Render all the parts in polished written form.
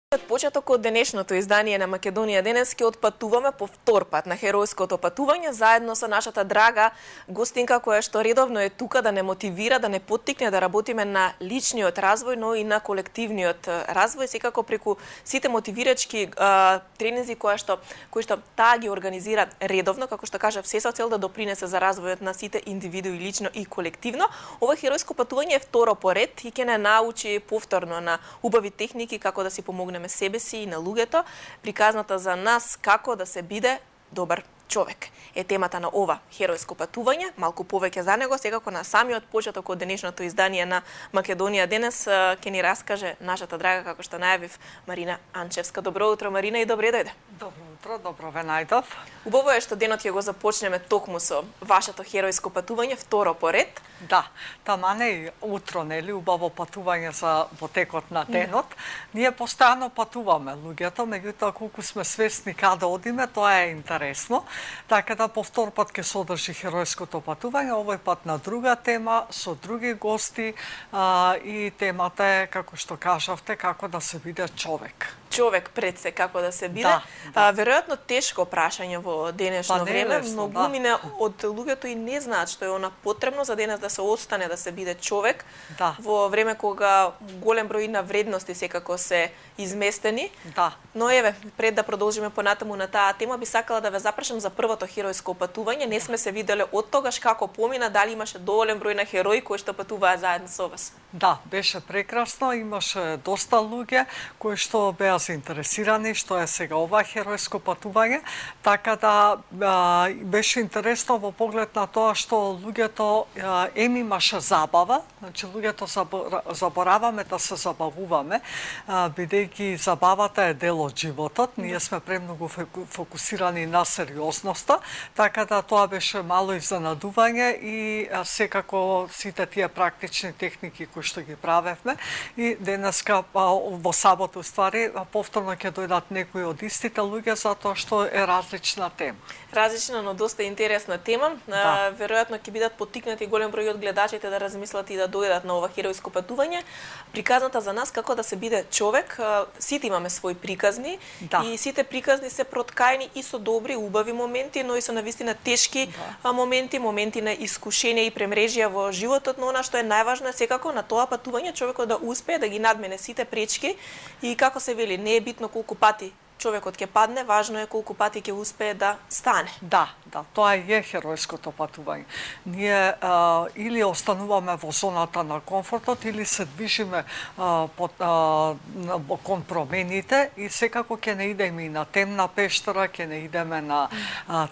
Од почеток од денешното издание на Македонија денес ќе отпатуваме по втор пат на херојското патување заедно со нашата драга гостинка која што редовно е тука да не мотивира, да не поттикне да работиме на личниот развој, но и на колективниот развој, секако преку сите мотивирачки тренинзи кои што таа ги организира редовно, како што кажав, се со цел да допринесе за развојот на сите индивидуи лично и колективно. Ова херојско патување е второ по ред и ќе не научи повторно на убави техники како да си помогне себе си и на луѓето, приказната за нас како да се биде добар човек. Е темата на ова херојско патување, малку повеќе за него, секако на самиот почеток од денешното издание на Македонија денес ќе ни раскаже нашата драга, како што најавив, Марина Анчевска. Добро утро, Марина, и добре дојде. Добро утро, добро ве најдов. Убаво е што денот ќе го започнеме токму со вашето херојско патување, второ по ред. Да, тама не е утро, нели, убаво патување за во текот на денот. Ние постојано патуваме луѓето, меѓутоа колку сме свесни каде одиме, тоа е интересно. Така да по втор пат ќе се одржи херојското патување, овој пат на друга тема, со други гости, и темата е, како што кажавте, како да се биде човек. Човек пред се, како да се биде. Веројатно тешко прашање во денешно време, многумина од луѓето и не знаат што е она потребно за денес да се остане да се биде човек, во време кога голем број на вредности секако се изместени. Но еве, пред да продолжиме понатаму на таа тема, би сакала да ве запрашам за првото херојско патување. Не сме се виделе од тогаш, како помина, дали имаше доволен број на херои кои што патуваа заедно со вас? Да, беше прекрасно, имаше доста луѓе кои што беа заинтересирани што е сега ова херојско патување, така да беше интересно во поглед на тоа што луѓето имаше забава, значи луѓето забораваме да се забавуваме, бидејќи забавата е дел од животот, ние сме премногу фокусирани на сериозноста, така да тоа беше мало изненадување и секако сите тие практични техники кои што ги правевме и денеска во сабота уствари повторно ќе дојдат некои од истите луѓе затоа што е различна тема. Различна, но доста интересна тема. Веројатно ќе бидат поттикнати голем број од гледачите да размислат и да дојдат на ова херојско патување. Приказната за нас како да се биде човек, сите имаме свои приказни и сите приказни се проткаени и со добри, убави моменти, но и со навистина тешки моменти, моменти на искушение и премрежија во животот, но она што е најважно е секако на тоа патување човекот да успее да ги надмене сите пречки и како се вели, не е битно колку пати човекот ќе падне, важно е колку пати ќе успее да стане. Да, тоа е херојското патување. Ние или остануваме во зоната на комфортот, или се движиме кон промените и секако ќе не идеме и на темна пештера, ќе не идеме на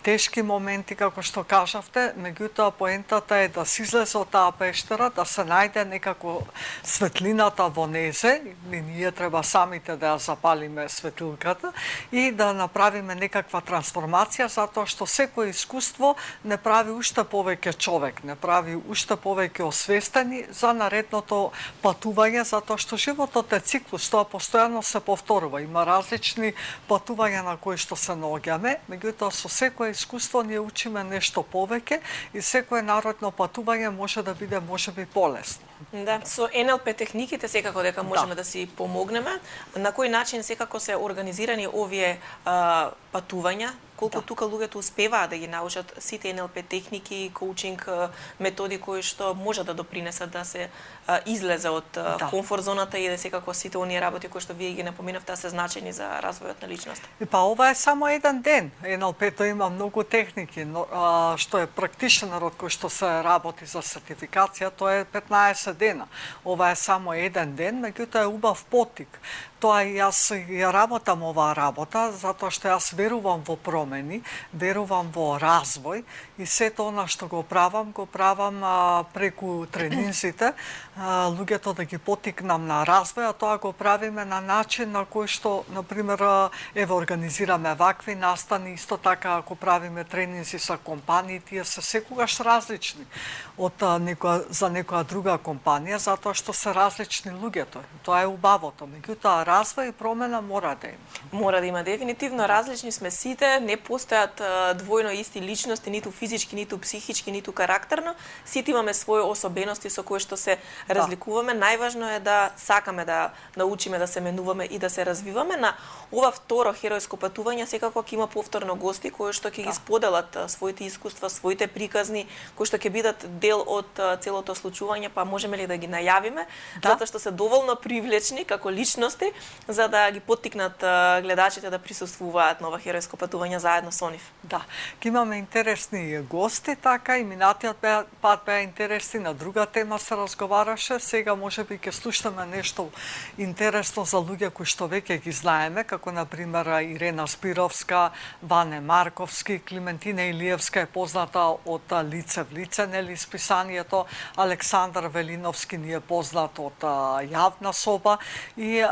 тешки моменти, како што кажавте, меѓутоа поентата е да се излезе од таа пештера, да се најде некако светлината во незе, и ние треба самите да ја запалиме светилката, и да направиме некаква трансформација, затоа што секој искуство не прави уште повеќе човек, не прави уште повеќе освестени за наредното патување, затоа што животот е циклус, тоа постојано се повторува. Има различни патувања на кои што се наоѓаме, меѓутоа со секое искуство ние учиме нешто повеќе и секое наредно патување може да биде можеби полесно. Да, со НЛП техниките секако дека можеме да си помогнеме. На кој начин секако се организирани овие патувања? Колку тука луѓето успеваат да ги научат сите НЛП техники, коучинг методи кои што може да допринесат да се излезе од комфорт зоната и да секако сите оние работи кои што вие ги напоменавте се значени за развојот на личноста. Ова е само еден ден. НЛП-то има многу техники, но што е практичен род кој што се работи за сертификација, тоа е 15 дена. Ова е само еден ден, меѓутоа е убав поттик. Тоа и јас ја работам оваа работа, затоа што јас верувам во промени, верувам во развој и сето она што го правам преку тренинзите, луѓето да ги поттикнам на развој, а тоа го правиме на начин на кој што, например, организираме вакви настани, исто така ако правиме тренинзи со компании, тие се секогаш различни од за некоја друга компанија, затоа што се различни луѓето. Тоа е убавото. Меѓутоа развој и промена мора да има. Мора да има дефинитивно, различни сме сите, не не постојат двојно исти личности, ниту физички, ниту психички, ниту карактерно. Сите имаме своји особености со кои што се разликуваме. Најважно е да сакаме да научиме да се менуваме и да се развиваме. На ова второ херојско патување секако ќе има повторно гости кои што ќе ги споделат своите искуства, своите приказни, кои што ќе бидат дел од целото случување, па можеме ли да ги најавиме, затоа што се доволно привлечни како личности за да ги поттикнат гледачите да присуствуваат на ова херојско патување заедно со нив. Да, ќе имаме интересни гости, така и минатиот пат беа интересни, на друга тема се разговараше, сега можеби ќе слушнеме нешто интересно за луѓе кои што веќе ги знаеме, како на пример Ирена Спировска, Ване Марковски, Климентина Илиевска е позната од Лице в лице, нели списанието, Александар Велиновски ни е познат од Јавна соба и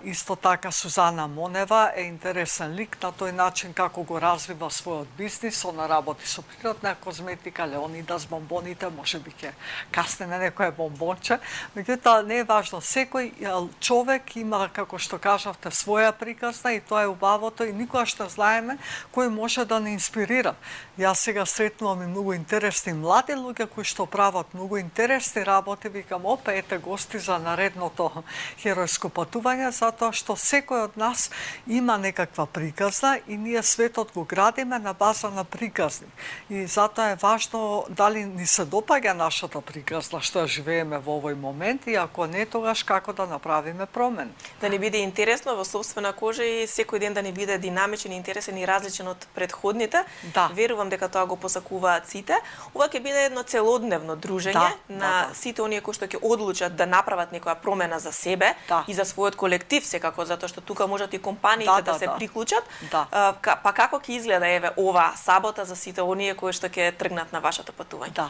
исто така Сузана Монева е интересен лик на тој начин како го развива својот бизнис, она работи со природна козметика, Леонидас бомбоните, можеби ќе касне на некое бомбонче, меѓутоа не е важно, секој човек има, како што кажавте, своја приказна и тоа е убавото и никогаш не знаеме кој може да не инспирира. Јас сега сретнувам и многу интересни млади луѓе кои што прават многу интересни работи, викам, опа, ете гости за наредното херојско патување, затоа што секој од нас има некаква приказна и ние светот го градиме на база на приказни. И затоа е важно дали ни се допаѓа нашата приказна што ја живееме во овој момент и ако не, тогаш како да направиме промен. Да ни биде интересно во собствена кожа и секој ден да ни биде динамичен, интересен и различен од претходните. Да. Верувам дека тоа го посакуваат сите. Ова ќе биде едно целодневно дружење на сите оние кои што ќе одлучат да направат некоја промена за себе и за својот колектив секако, затоа што тука можат и компаниите да се приклучат. Па како ќе изгледа еве ова сабота за сите оние кои што ќе тргнат на вашето патување? Да.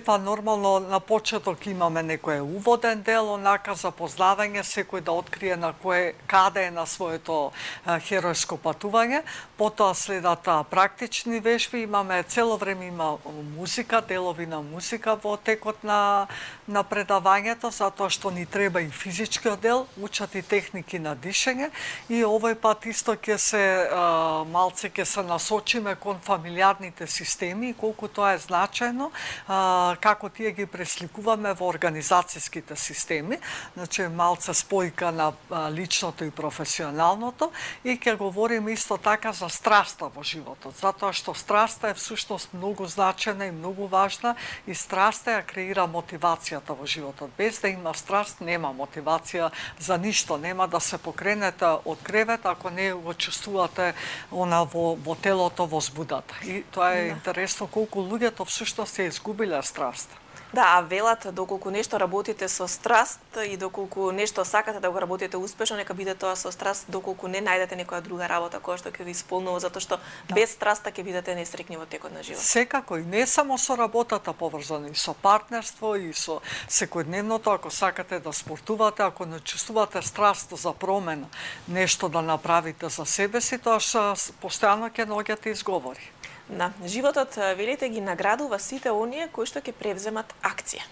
Па нормално на почеток имаме некој уводен дел, онака за познавање, секој да открие на каде е на своето херојско патување. Потоа следат практични вежби, имаме цело време има музика, делови на музика во текот на предавањето, затоа што ни треба и физичкиот дел, учат и техники на дишење и овој пат исто ќе се малце ќе се насочиме кон фамилиарните системи и колку тоа е значајно, како тие ги пресликуваме во организацијските системи, значи малце спојка на личното и професионалното и ќе говориме исто така за страста во животот, затоа што страста е всушност многу значајна и многу важна и страста ја креира мотивацијата во животот. Без да има страст нема мотивација за ништо, нема да се покренете од кревет ако не го чувствувате она во телото возбудата. И тоа е интересно колку луѓето всушност ја изгубиле страст. Да, а велат доколку нешто работите со страст и доколку нешто сакате да го работите успешно, нека биде тоа со страст, доколку не најдете некоја друга работа која што ќе ви исполнува, затоа што без страста ќе бидете несреќни во текот на живот. Секако и не само со работата поврзано, и со партнерство и со секојдневното, ако сакате да спортувате, ако не чувствувате страст за промена, нешто да направите за себе си, тоа постојано ќе наоѓате изговори. Да, животот, велите, ги наградува сите оние кои што ќе превземат акција.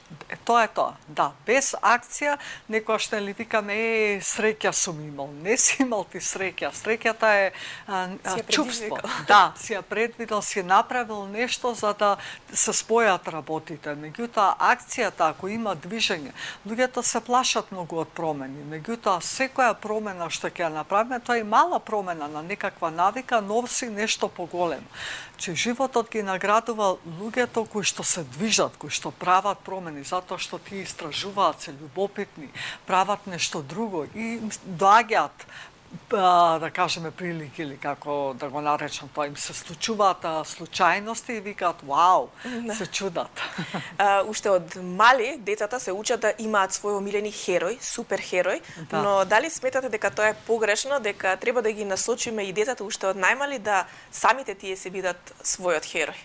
Тоа е тоа. Да, без акција некоја што ли викаме среќа сум имал. Не си имал ти среќа. Среќата е чувство. Да, си ја предвидел, си направил нешто за да се спојат работите. Меѓутоа акцијата ако има движење, луѓето се плашат многу од промени. Меѓутоа секоја промена што ќе ја направиме, тоа е мала промена на некаква навика, носи нешто поголемо. Че животот ги наградува луѓето кои што се движат, кои што прават промени, затоа што тие истражуваат, се љубопитни, прават нешто друго и доаѓаат да кажеме прилики или како да го наречам тоа, им се случуваат случајности и викаат вау, се чудат. Уште од мали децата се учат да имаат свој омилени херој, суперхерој, но дали сметате дека тоа е погрешно, дека треба да ги насочиме и децата уште од најмали да самите тие се бидат својот херој?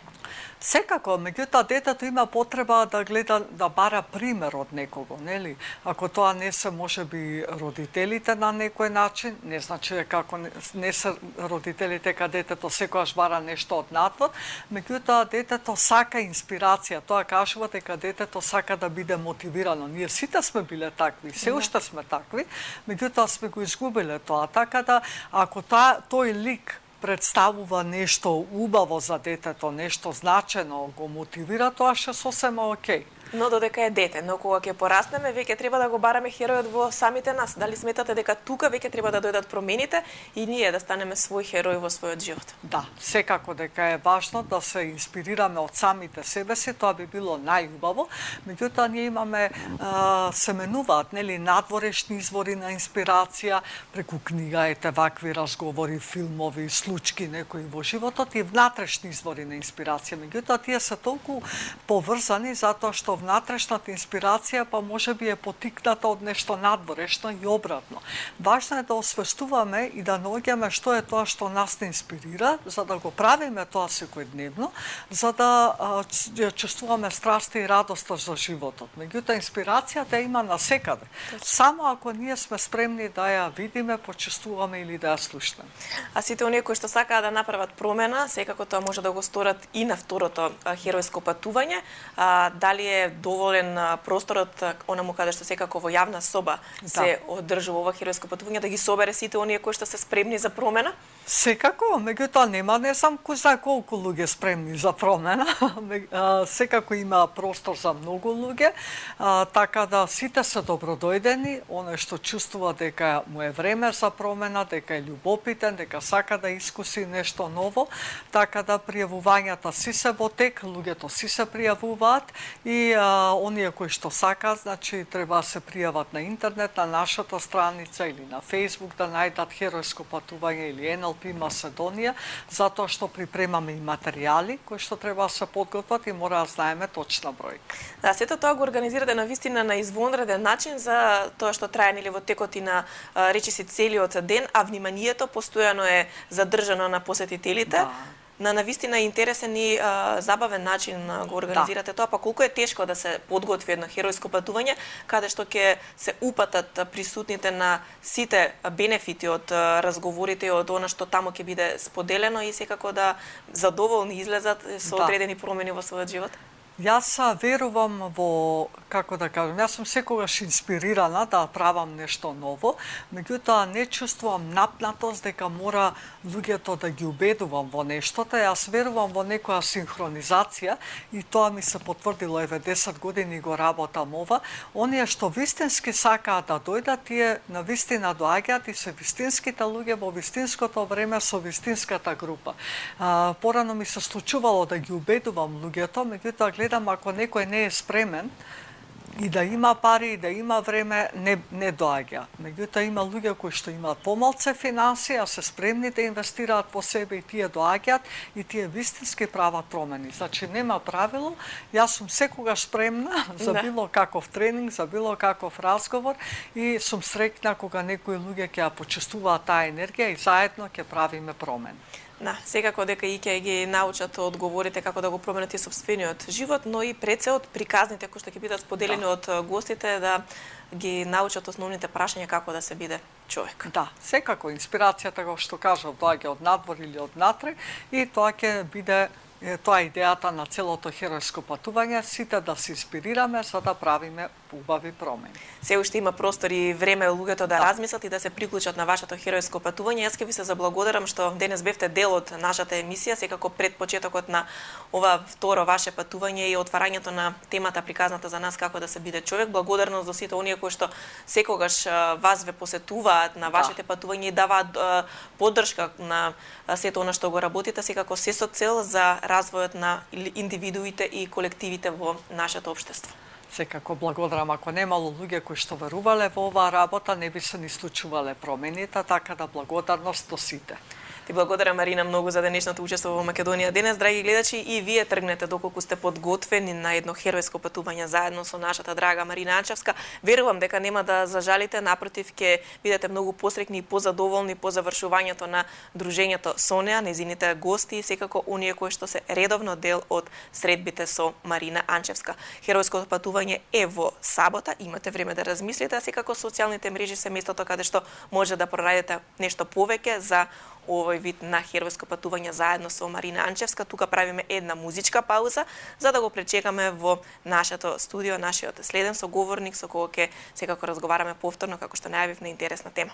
Секако, меѓутоа детето има потреба да гледа, да бара пример од некого, нели? Ако тоа не се можеби родителите на некој начин, не значи дека ако не се родителите каде детето секогаш бара нешто од надвор, меѓутоа детето сака инспирација, тоа кажува дека детето сака да биде мотивирано. Ние сите сме биле такви, се уште сме такви, меѓутоа сме го изгубиле тоа, така да ако тој лик представува нешто убаво за детето, нешто значено, го мотивира, тоа ќе сосема окей. Но додека е дете, но кога ќе пораснеме, веќе треба да го бараме херојот во самите нас. Дали сметате дека тука веќе треба да дојдат промените и ние да станеме свој херој во својот живот? Да, секако дека е важно да се инспирираме од самите себе си, тоа би било најубаво. Меѓутоа ние имаме се менуваат, нели, надворешни извори на инспирација преку книга, ете вакви разговори, филмови, случки некои во животот и внатрешни извори на инспирација. Меѓутоа тие се толку поврзани затоа што внатрешната инспирација па може би е потикната од нешто надворешно и обратно. Важно е да освестуваме и да наоѓаме што е тоа што нас не инспирира, за да го правиме тоа секојдневно, за да чувствуваме страста и радоста за животот. Меѓутоа инспирацијата има насекаде. Само ако ние сме спремни да ја видиме, почувствуваме или да ја слушнеме. А сите оние кои што сакаат да направат промена, секако тоа може да го сторат и на второто херојско патување. Дали е доволен просторот онаму каде што секако во јавна соба се одржува ова херојско патување, да ги собере сите оние кои што се спремни за промена? Секако, меѓутоа нема не знам кој знае колку луѓе спремни за промена. Секако има простор за многу луѓе, така да сите се добродојдени, оној што чувствува дека му е време за промена, дека е љубопитен, дека сака да искуси нешто ново, така да пријавувањата си се во тек, луѓето си се пријавуваат и оние кои што сакаат, значи треба да се пријават на интернет, на нашата страница или на Facebook да најдат херојско патување или NLP Македонија, затоа што припремаме и материјали кои што треба да се подготват и мора да знаеме точна бројка. Да, сето тоа го организирате на вистина на извонреден начин за тоа што трае нели во текот и на речиси целиот ден, а вниманието постојано е задржано на посетителите. Да. На навистина интересен и забавен начин го организирате тоа, па колку е тешко да се подготви едно херојско патување, каде што ќе се упатат присутните на сите бенефити од разговорите и од она што таму ќе биде споделено и секако да задоволни излезат со одредени промени во својот живот? Јас верувам во, како да кажам, јас сум секогаш инспирирана да правам нешто ново, меѓутоа не чувствувам напнатост дека мора луѓето да ги убедувам во нештото. Јас верувам во некоја синхронизација и тоа ми се потврдило, еве 10 години го работам ова. Оние што вистински сакаат да дојдат, тие на вистина доаѓаат и се вистинските луѓе во вистинското време со вистинската група. Порано ми се случувало да ги убедувам луѓето, меѓутоа гледам ако некој не е спремен и да има пари и да има време, не доаѓа. Меѓутоа има луѓе кои што имаат помалце финанси, а се спремни да инвестираат во себе и тие доаѓаат и тие вистински прават промени. Значи нема правило, јас сум секогаш спремна за било каков тренинг, за било каков разговор и сум среќна кога некои луѓе ќе ја почувствуваат таа енергија и заедно ќе правиме промени. Да, секако дека и ќе ги научат одговорите како да го променат и сопствениот живот, но и пред се од приказните кои што ќе бидат споделени од гостите да ги научат основните прашања како да се биде човек. Да, секако инспирацијата, како што кажав, доаѓа од надвор или од натре и тоа ќе биде тоа идејата на целото херојско патување, сите да се инспирираме за да правиме убави промени. Се уште има простор и време луѓето да размислат и да се приклучат на вашето херојско патување. Јас ќе ви се заблагодарам што денес бевте дел од нашата емисија, секако пред почетокот на ова второ ваше патување и отварањето на темата приказната за нас како да се биде човек. Благодарност до сите оние кои што секогаш вас ве посетуваат на вашите патувања и даваат поддршка на сето она што го работите, секако се со цел за развојот на индивидуите и колективите во нашето општество. Секако благодарам, ако немало луѓе кои што верувале во оваа работа, не би се ни случувале промените, така да благодарност до сите. Ти благодарам, Марина, многу за денешното учество во Македонија денес. Драги гледачи, и вие тргнете доколку сте подготвени на едно херојско патување заедно со нашата драга Марина Анчевска. Верувам дека нема да зажалите, напротив ќе бидете многу посреќни и позадоволни по завршувањето на дружењето со неа, незините гости и секако оние кои што се редовно дел од средбите со Марина Анчевска. Херојското патување е во сабота, имате време да размислите, а секако социјалните мрежи се местото каде што може да пронајдете нешто повеќе за овој вид на херојско патување заедно со Марина Анчевска. Тука правиме една музичка пауза за да го пречекаме во нашето студио нашиот следен соговорник со кого ќе секако разговараме повторно како што најавив на интересна тема.